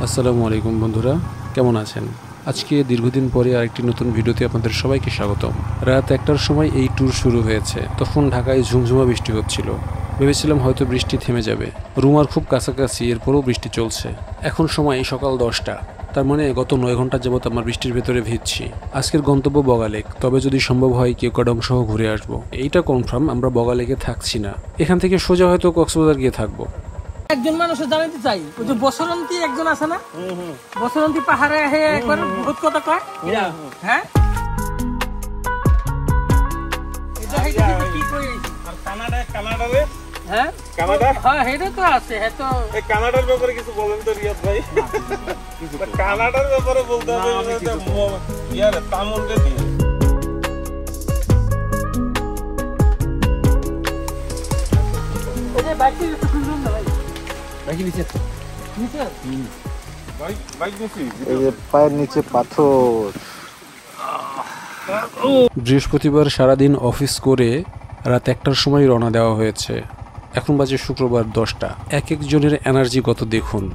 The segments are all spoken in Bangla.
আসসালামু আলাইকুম বন্ধুরা, কেমন আছেন? আজকে দীর্ঘদিন পরে আরেকটি নতুন ভিডিওতে আপনাদের সবাইকে স্বাগতম। রাত 1টার সময় এই ট্যুর শুরু হয়েছে। তখন ঢাকায় ঝুমঝুমা বৃষ্টি হচ্ছিল। ভেবেছিলাম হয়তো বৃষ্টি থেমে যাবে। রুমার খুব কাছাকাছি, এরপরও বৃষ্টি চলছে। এখন সময় সকাল 10টা, তার মানে গত 9 ঘন্টা যাবত আমার বৃষ্টির ভেতরে ভিজছি। আজকের গন্তব্য বগালেক, তবে যদি সম্ভব হয় কেওক্রাডং সহ ঘুরে আসবো। এইটা কনফার্ম, আমরা বগালেকে থাকছি না। এখান থেকে সোজা হয়তো কক্সবাজার গিয়ে থাকবো। একজন মানুষের জানাতে চাই, ওই যে বসরন্তী একজন আছে না, বসরন্তী পাহাড়ে একবার বহুত কথা কয়। হ্যাঁ কানাডার ব্যাপারে কিছু বলেন তো রিয়াদ ভাই। কানাডার ব্যাপারে বলতে হবে তামুলকে দিয়ে। পায়ের নিচে পাথর। বৃহস্পতিবার সারাদিন অফিস করে রাত 1টার সময় রওনা দেওয়া হয়েছে। এখন বাজে শুক্রবার 10টা। এক একজনের এনার্জি কত দেখুন।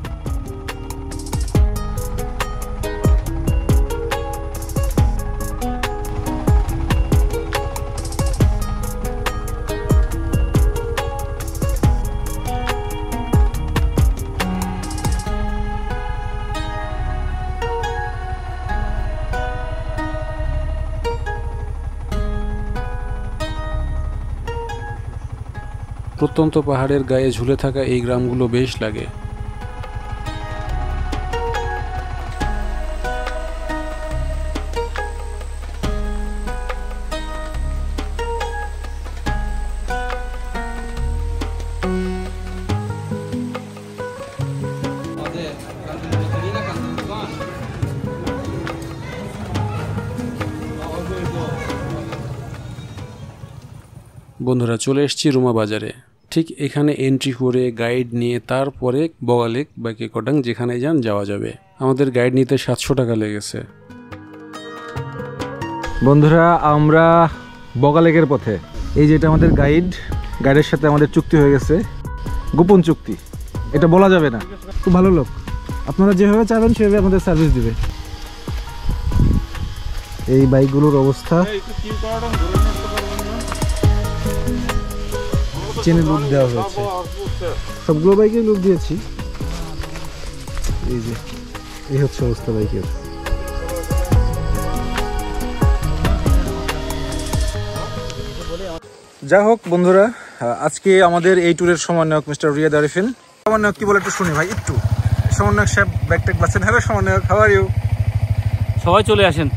প্রত্যন্ত পাহাড়ের গায়ে ঝুলে থাকা এই গ্রামগুলো বেশ লাগে। বন্ধুরা, চলে এসেছি রুমা বাজারে। ঠিক এখানে এন্ট্রি করে গাইড নিয়ে তারপরে বগালেক বা কেওক্রাডং যেখানে যান যাওয়া যাবে। আমাদের গাইড নিতে 700 টাকা লেগেছে। বন্ধুরা, আমরা বগালেকের পথে। এই যে এটা আমাদের গাইডের সাথে আমাদের চুক্তি হয়ে গেছে, গোপন চুক্তি, এটা বলা যাবে না। খুব ভালো লোক, আপনারা যেভাবে চাবেন সেভাবে আমাদের সার্ভিস দিবে। এই বাইকগুলোর অবস্থা, চেনে লুট দেওয়া হয়েছে, সবগুলো বাইকে লুট দিয়েছি। এই যে এই হচ্ছে অবস্থা বাইকের। যা হোক বন্ধুরা, আজকে আমাদের এই ট্যুরের সমন্বয়ক মিস্টার রিয়াদ আরিফিন। সমন্বয়ক কি বলে একটু শুনি ভাই, একটু। সমন্বয়ক সাহেব ব্যাগ ট্যাগ বাঁচছেন। হ্যালো সমন্বয়ক, হাউ আর ইউ? সবাই চলে আসেন,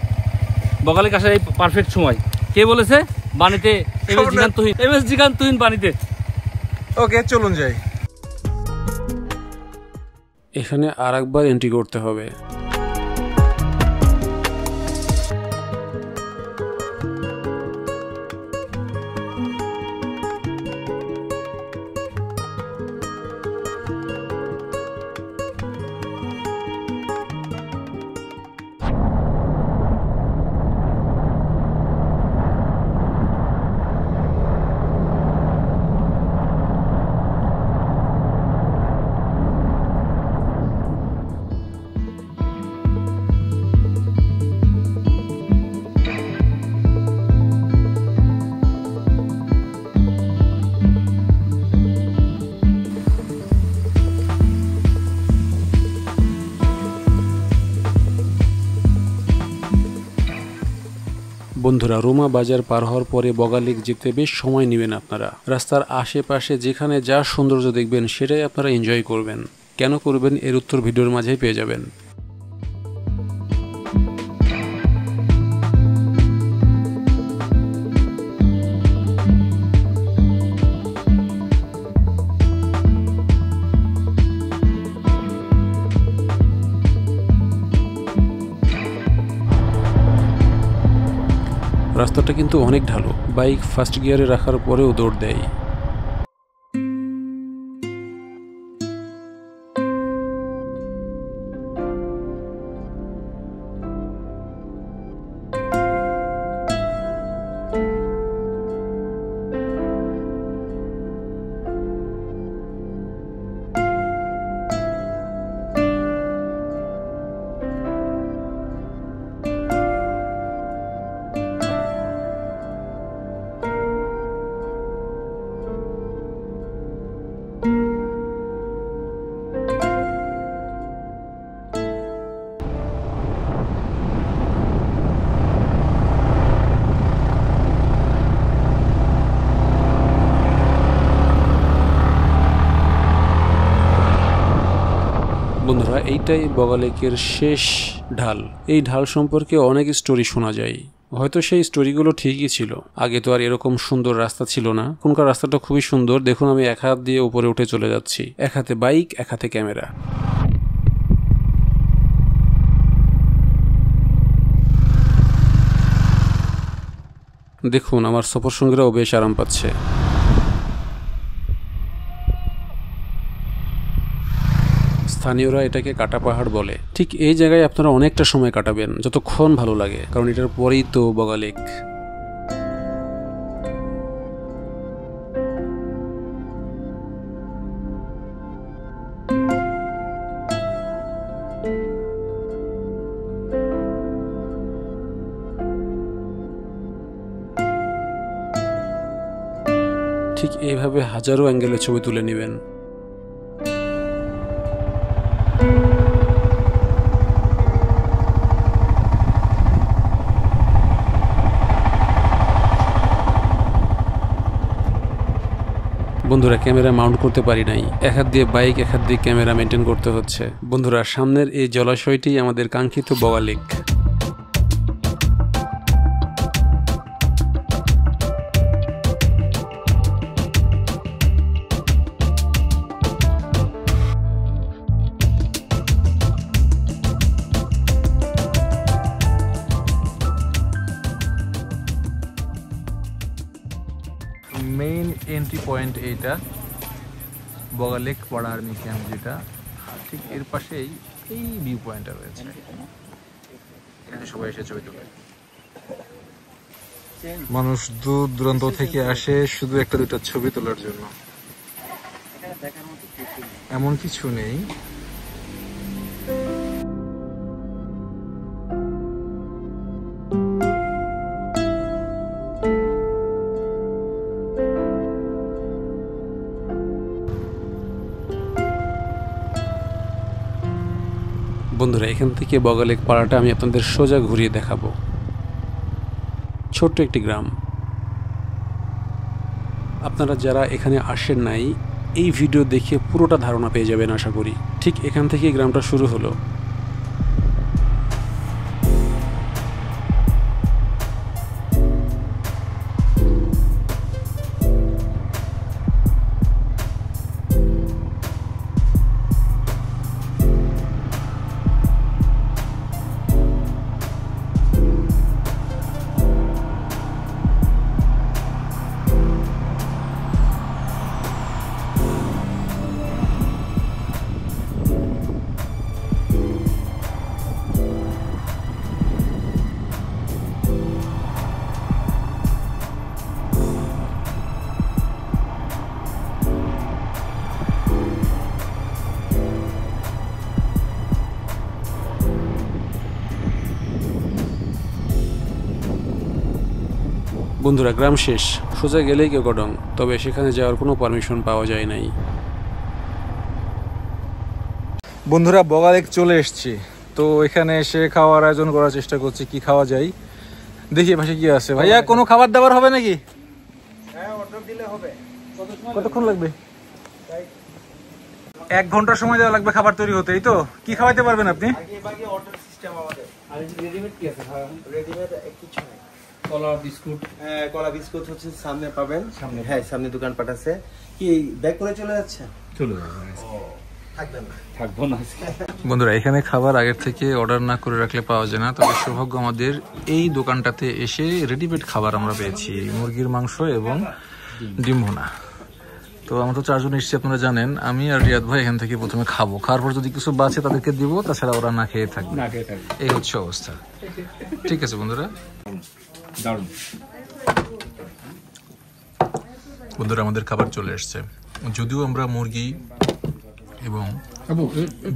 বগালেক আসার এই পারফেক্ট সময়। কে বলেছে? বাণীতে এমএস জিগান্তহীন বাণীতে। ওকে, চলুন যাই। এখানে আরেকবার এন্ট্রি করতে হবে। বন্ধুরা, রুমা বাজার পার হওয়ার পরে বগালেক যেতে বেশ সময় নেবেন আপনারা। রাস্তার আশেপাশে যেখানে যা সৌন্দর্য দেখবেন সেটাই আপনারা এনজয় করবেন। কেন করবেন এর উত্তর ভিডিওর মাঝেই পেয়ে যাবেন। রাস্তাটা কিন্তু অনেক ঢালু, বাইক ফার্স্ট গিয়ারে রাখার পরেও দৌড় দেয়। বন্ধুরা, এইটাই বগালেকের শেষ ঢাল। এই ঢাল সম্পর্কে অনেক স্টোরি শোনা যায়। হয়তো সেই স্টোরিগুলো ঠিকই ছিল। আগে তো আর এরকম সুন্দর রাস্তা ছিল না। এখনকার রাস্তাটা খুবই সুন্দর। দেখুন, আমি এক হাত দিয়ে উপরে উঠে চলে যাচ্ছি, এক হাতে বাইক, এক হাতে ক্যামেরা। দেখুন, আমার সফর সঙ্গীরাও বেশ আরাম পাচ্ছে। স্থানীয়রা এটাকে কাটা পাহাড় বলে। ঠিক এই জায়গায় আপনারা অনেকটা সময় কাটাবেন, যতক্ষণ ভালো লাগে, কারণ এটার পরেই তো বগালেক। ঠিক এইভাবে হাজারো অ্যাঙ্গেলে ছবি তুলে নেবেন। বন্ধুরা, ক্যামেরা মাউন্ট করতে পারি নাই। এক হাত দিয়ে বাইক, এক হাত দিয়ে ক্যামেরা মেনটেন করতে হচ্ছে। বন্ধুরা, সামনের এই জলাশয়টি আমাদের কাঙ্ক্ষিত বগালেক। মেইন এন্ট্রি পয়েন্ট এইটা, বগালেক বড় আর্মি ক্যাম্প, যেটা ঠিক এর পাশেই এই ভিউ পয়েন্টটা রয়েছে। এখানে সবাই এসে ছবি তোলে। মানুষ দূর দূরান্ত থেকে আসে শুধু একটা দুটো ছবি তোলার জন্য। এমন কিছু নেই। বন্ধুরা, এখান থেকে বগালেক পাড়াটা আমি আপনাদের সোজা ঘুরিয়ে দেখাবো। ছোট্ট একটি গ্রাম। আপনারা যারা এখানে আসেন নাই, এই ভিডিও দেখে পুরোটা ধারণা পেয়ে যাবেন আশা করি। ঠিক এখান থেকে গ্রামটা শুরু হলো। বন্ধুরা, গ্রাম শেষ, সোজা গেলেই কেকডং, তবে সেখানে যাওয়ার কোনো পারমিশন পাওয়া যায় নাই। বন্ধুরা, বগালেক চলে এসেছি। তো এখানে এসে খাওয়ার আয়োজন করার চেষ্টা করছি, কি খাওয়া যায় দেখি। পাশে কি আছে ভাইয়া? কোনো খাবার দাবার হবে নাকি? হ্যাঁ, অর্ডার দিলে হবে। কতক্ষণ লাগবে? 1 ঘন্টা সময় দেওয়া লাগবে খাবার তৈরি হতে। এই তো কি খাওয়াইতে পারবেন আপনি? আগে অর্ডার সিস্টেম আমাদের। আর রেডিমেড কি আছে? রেডিমেড কিছু নাই। কলা বিস্কুট। হ্যাঁ, কলা বিস্কুট হচ্ছে সামনে পাবেন। সামনে, হ্যাঁ, সামনে দোকানপাট আছে। কি ব্যাক করে চলে যাচ্ছে? চলে যাবে। থাকবেন না? থাকবো না। বন্ধুরা, এখানে খাবার আগের থেকে অর্ডার না করে রাখলে পাওয়া যায় না। তবে সৌভাগ্য আমাদের এই দোকানটাতে এসে রেডিমেড খাবার আমরা পেয়েছি, মুরগির মাংস এবং ডিম ভুনা। তো আমরা তো 4 জন এসেছি, আপনারা জানেন। আমি আর রিয়াদ ভাই এখান থেকে প্রথমে খাবো, খাওয়ার পর যদি কিছু বাঁচে তাদেরকে দিব, তাছাড়া ওরা না খেয়ে থাকবে। এই হচ্ছে অবস্থা। ঠিক আছে বন্ধুরা, দারুণ। বন্ধুরা, আমাদের খাবার চলে এসছে। যদিও আমরা মুরগি এবং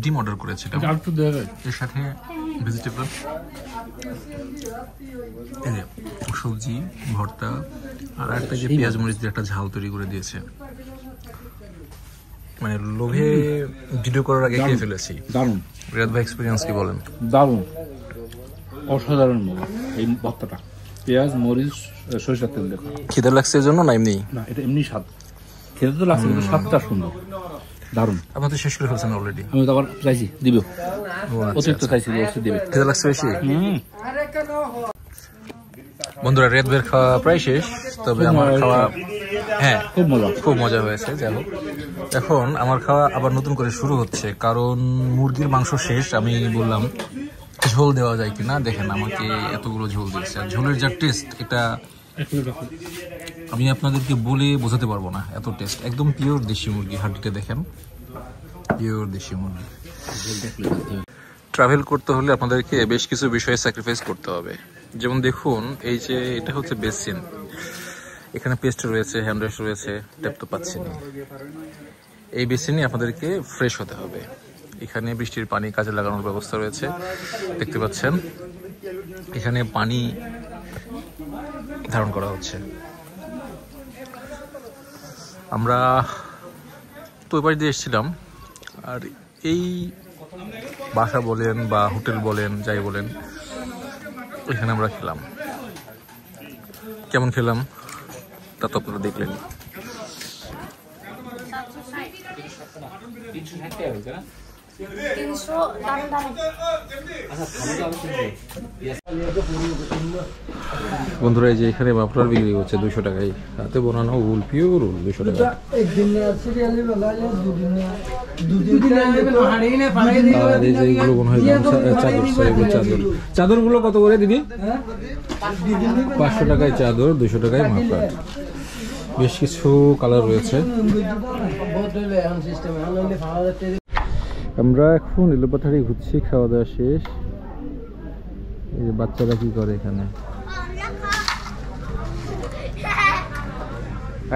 ডিম অর্ডার করেছিলাম, এর সাথে ভেজিটেবল, সবজি, ভর্তা, আর একটা যে পেঁয়াজ মরিচ দিয়ে একটা ঝাল তৈরি করে দিয়েছে। মানে লোভে ভিডিও করার আগে খেয়ে ফেলেছি। দারুণ। রিয়াদ ভাই, এক্সপিরিয়েন্স কি বলেন? দারুণ, অসাধারণ মজা এই ভর্তাটা। পেঁয়াজ, মরিচ, সরিষার তেল দেখা। খিদে লাগছে এর জন্য না এমনি? না, এটা এমনি স্বাদ। খেতে তো লাগছে, কিন্তু স্বাদটা সুন্দর। দারুণ। আপনি তো শেষ করে ফেলছেন অলরেডি। আমি তো আবার চাইছি দিব, অতিরিক্ত চাইছি দিবে। খেতে লাগছে বেশি। বন্ধুরা রেড বের খাওয়া প্রায় শেষ, তবে আমার খাওয়া হ্যাঁ খুব মজা হয়েছে। যাই হোক, এখন আমার খাওয়া আবার নতুন করে শুরু হচ্ছে, কারণ মুরগির মাংস শেষ। আমি বললাম ঝোল দেওয়া যায় কিনা, দেখেন আমাকে এতগুলো ঝোল দিয়েছে। আর ঝোলের যা টেস্ট, এটা আমি আপনাদেরকে বলে বোঝাতে পারবো না, এত টেস্ট। একদম পিওর দেশি মুরগি, হাড্ডিটা দেখেন, পিওর দেশি মুরগি। ট্রাভেল করতে হলে আপনাদেরকে বেশ কিছু বিষয়ে স্যাক্রিফাইস করতে হবে। যেমন দেখুন, এই যে এটা হচ্ছে বেসিন, এখানে পেস্ট রয়েছে, হ্যান্ড ওয়াশ রয়েছে, ট্যাপ তো পাচ্ছি না। এই বেসিনে আপনাদেরকে ফ্রেশ হতে হবে। এখানে বৃষ্টির পানি কাজে লাগানোর ব্যবস্থা রয়েছে, দেখতে পাচ্ছেন। এখানে পানি ধারণ করা হচ্ছে। আমরা তো ওই পাশ দিয়ে এসেছিলাম, আর এই বাসা বলেন বা হোটেল বলেন, যাই বলেন, এখানে আমরা খেলাম। কেমন খেলাম তা তো আপনারা দেখলেন। বন্ধুরা, এই যে এখানে মাফলার বিক্রি হচ্ছে 200 টাকায়, হাতে বানানো উল, পিওর উল, 200 টাকা। আর এই যে এগুলো মনে হয় চাদর গুলো কত করে দিদি? 500 টাকায় চাদর, 200 টাকায় মাফলার। বেশ কিছু কালার রয়েছে। আমরা এখন এলোপাথারি ঘুরছি, খাওয়া দাওয়া শেষ। এই যে বাচ্চারা কি করে এখানে,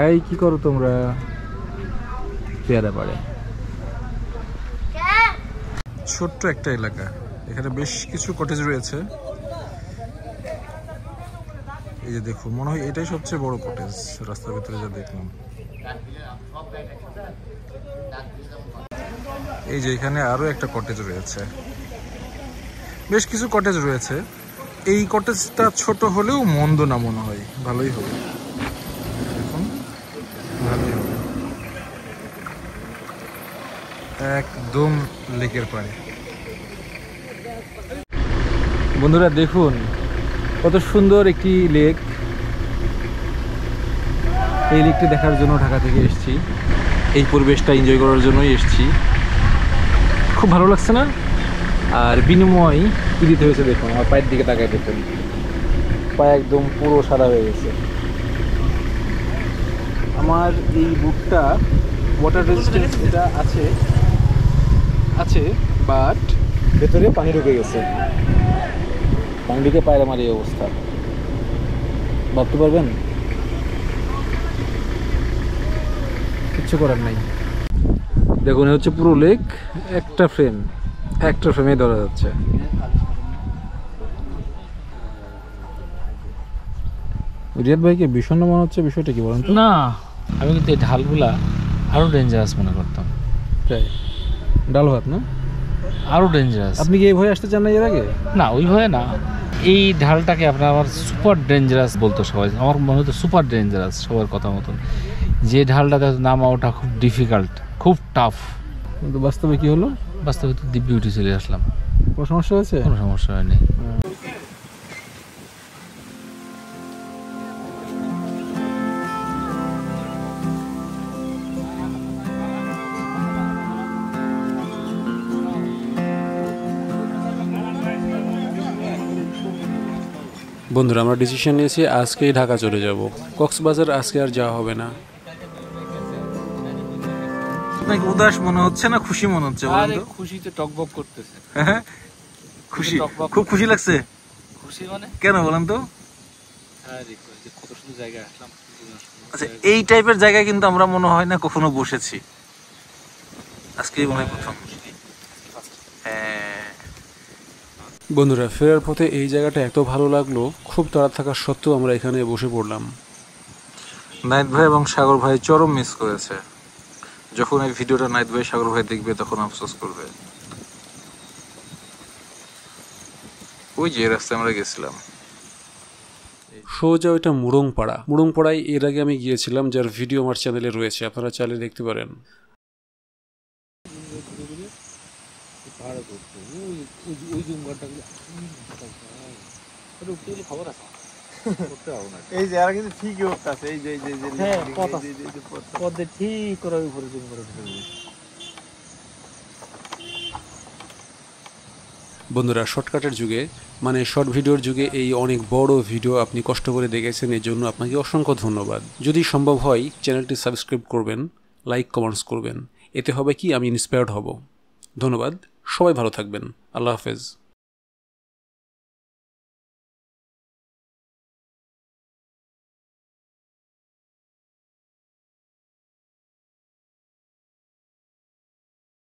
এই কি করো তোমরা? পেয়ারা পাড়ে ছোট্ট একটা এলাকা, এখানে বেশ কিছু কটেজ রয়েছে। এই যে দেখো, মনে হয় এটাই সবচেয়ে বড় কটেজ রাস্তার ভিতরে যা দেখলাম। এই যে এখানে আরো একটা কটেজ রয়েছে, বেশ কিছু কটেজ রয়েছে। এই কটেজটা ছোট হলেও মন্দ না, মনে হয় ভালোই হবে। দেখুন, ভালোই হবে, একদম লেকের পাড়ে। বন্ধুরা দেখুন, কত সুন্দর একটি লেক। এই লেকটি দেখার জন্য ঢাকা থেকে এসেছি, এই পরিবেশটা এনজয় করার জন্যই এসেছি। খুব ভালো লাগছে না? আর বিনিময় কি দিতে হয়েছে দেখুন, আমার পায়ের দিকে তাকায় দেখুন, পায়ে একদম পুরো সাদা হয়ে গেছে। আমার এই বুকটা ওয়াটার রেজিস্ট্যান্স এটা আছে, বাট ভেতরে পানি ঢুকে গেছে। পানি ঢুকে পায়ের আমার এই অবস্থা, ভাবতে পারবেন? কিচ্ছু করার নাই। দেখুন, হচ্ছে পুরো লেক, একটা ফ্রেমে ধরা যাচ্ছে। রিয়াদ ভাইকে বিষণ্ণ মনে হচ্ছে, বিষয়টা কি বলেন তো? না, আমি কিন্তু এই ঢালগুলা আরো ডেঞ্জারাস মনে করতাম। তাই? ডাল ভাত না, আরো ডেঞ্জারাস। আপনি কি এই ভয়ে আসতে চান না এর আগে? না, ওই ভয়ে না। এই ঢালটাকে আপনার আমার সুপার ডেঞ্জারাস বলতো সবাই, আমার মনে হতো সুপার ডেঞ্জারাস সবার কথা মতন। যে ঢালটাতে নামা ওটা খুব ডিফিকাল্ট, খুব টাফ। কিন্তু বাস্তবে কি হলো? বাস্তবে তো দিব্যি উঠে চলে আসলাম। কোনো সমস্যা হয়েছে? কোনো সমস্যা হয়নি। বন্ধুরা, আমরা ডিসিশন নিয়েছি আজকেই ঢাকা চলে যাব। কক্সবাজার আজকে আর যাওয়া হবে না। আপনাকে উদাস মনে হচ্ছে না খুশি মনে হচ্ছে? খুশিতে টকবক করতেছে। খুশি, খুব খুশি লাগছে। খুশি মানে কেন বলেন তো? কত সুন্দর জায়গায় আসলাম। আচ্ছা, এই টাইপের জায়গায় কিন্তু আমরা মনে হয় না কখনো বসেছি, আজকেই মনে হয় প্রথম। হ্যাঁ বন্ধুরা, ফেরার পথে এই জায়গাটা এত ভালো লাগলো, খুব তাড়া থাকা সত্ত্বেও আমরা এখানে বসে পড়লাম। নাইট ভাই এবং সাগর ভাই চরম মিস করেছে। যখন এই ভিডিওটা নাইট ভাই সাগর ভাই দেখবে তখন আফসোস করবে। ওই যে রাস্তায় আমরা গেছিলাম, সোজা ওইটা মুড়ংপাড়ায় এর আগে আমি গিয়েছিলাম, যার ভিডিও আমার চ্যানেলে রয়েছে, আপনারা চাইলে দেখতে পারেন। ওই জুম ঘরটাগুলো ওটা উঠতে গেলে খবর আছে করতে হবে না। এই যে আর কিন্তু ঠিকই উঠতেছে, এই যে এই যে এই যে হ্যাঁ, এই যে- পথ এই যে- এই যে পথ। পথে ঠিক করে উপরে জুম করে উঠতে হবে। বন্ধুরা, শর্টকাটের যুগে মানে শর্ট ভিডিওর যুগে এই অনেক বড় ভিডিও আপনি কষ্ট করে দেখেছেন, এর জন্য আপনাকে অসংখ্য ধন্যবাদ। যদি সম্ভব হয় চ্যানেলটি সাবস্ক্রাইব করবেন, লাইক কমেন্টস করবেন, এতে হবে কি আমি ইন্সপায়ার্ড হব। ধন্যবাদ, সবাই ভালো থাকবেন, আল্লাহ হাফেজ।